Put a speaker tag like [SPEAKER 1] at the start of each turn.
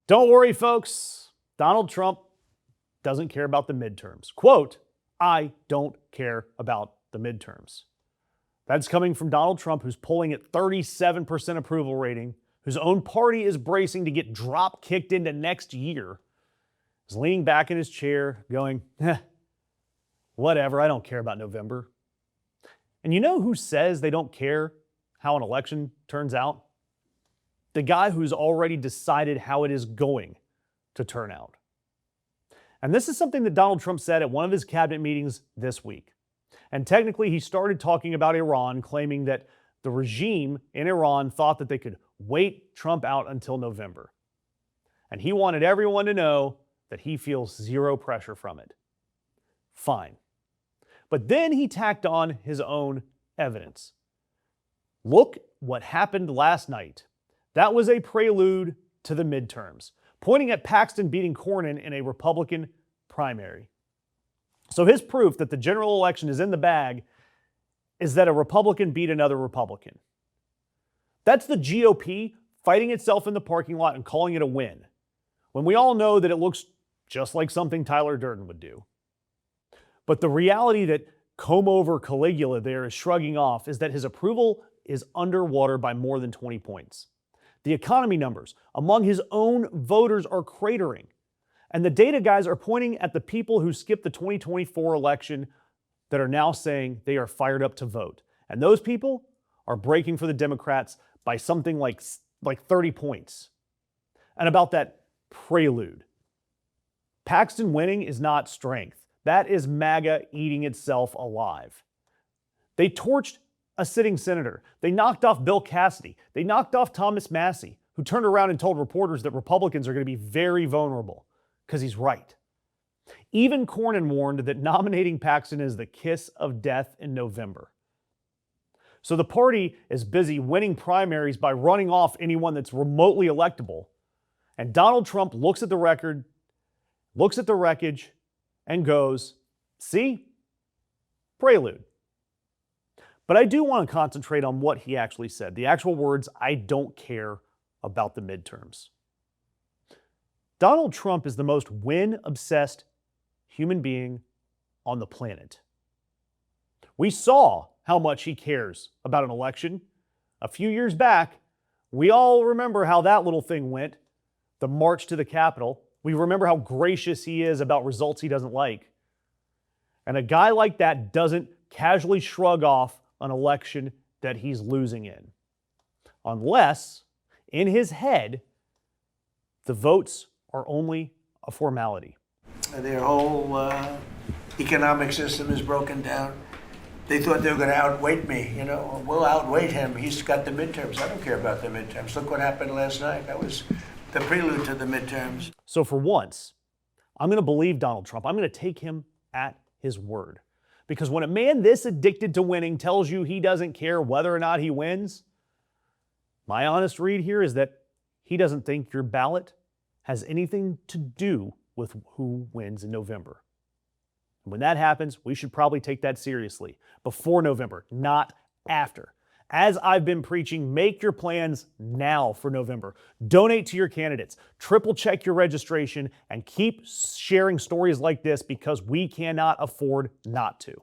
[SPEAKER 1] Don't worry, folks. Donald Trump doesn't care about the midterms. Quote, I don't care about the midterms. That's coming from Donald Trump, who's polling at 37% approval rating, whose own party is bracing to get drop kicked into next year, is leaning back in his chair going, whatever, I don't care about November. And you know who says they don't care how an election turns out? The guy who's already decided how it is going to turn out. And this is something that Donald Trump said at one of his cabinet meetings this week. And technically, he started talking about Iran, claiming that the regime in Iran thought that they could wait Trump out until November. And he wanted everyone to know that he feels zero pressure from it. Fine. But then he tacked on his own evidence. Look what happened last night. That was a prelude to the midterms, pointing at Paxton beating Cornyn in a Republican primary. So his proof that the general election is in the bag is that a Republican beat another Republican. That's the GOP fighting itself in the parking lot and calling it a win, when we all know that it looks just like something Tyler Durden would do. But the reality that comb-over Caligula there is shrugging off is that his approval is underwater by more than 20 points. The economy numbers among his own voters are cratering. And the data guys are pointing at the people who skipped the 2024 election that are now saying they are fired up to vote. And those people are breaking for the Democrats by something like 30 points. And about that prelude, Paxton winning is not strength. That is MAGA eating itself alive. They torched a sitting senator. They knocked off Bill Cassidy. They knocked off Thomas Massie, who turned around and told reporters that Republicans are going to be very vulnerable, because he's right. Even Cornyn warned that nominating Paxton is the kiss of death in November. So the party is busy winning primaries by running off anyone that's remotely electable. And Donald Trump looks at the record, looks at the wreckage, and goes, see? Prelude. But I do want to concentrate on what he actually said. The actual words, I don't care about the midterms. Donald Trump is the most win-obsessed human being on the planet. We saw how much he cares about an election. A few years back, we all remember how that little thing went, the march to the Capitol. We remember how gracious he is about results he doesn't like. And a guy like that doesn't casually shrug off an election that he's losing in. Unless, in his head, the votes are only a formality.
[SPEAKER 2] Their whole economic system is broken down. They thought they were going to outweight me. We'll outweight him. He's got the midterms. I don't care about the midterms. Look what happened last night. That was the prelude to the midterms.
[SPEAKER 1] So for once, I'm going to believe Donald Trump. I'm going to take him at his word. Because when a man this addicted to winning tells you he doesn't care whether or not he wins, my honest read here is that he doesn't think your ballot has anything to do with who wins in November. And when that happens, we should probably take that seriously. Before November, not after. As I've been preaching, make your plans now for November. Donate to your candidates. Triple check your registration and keep sharing stories like this because we cannot afford not to.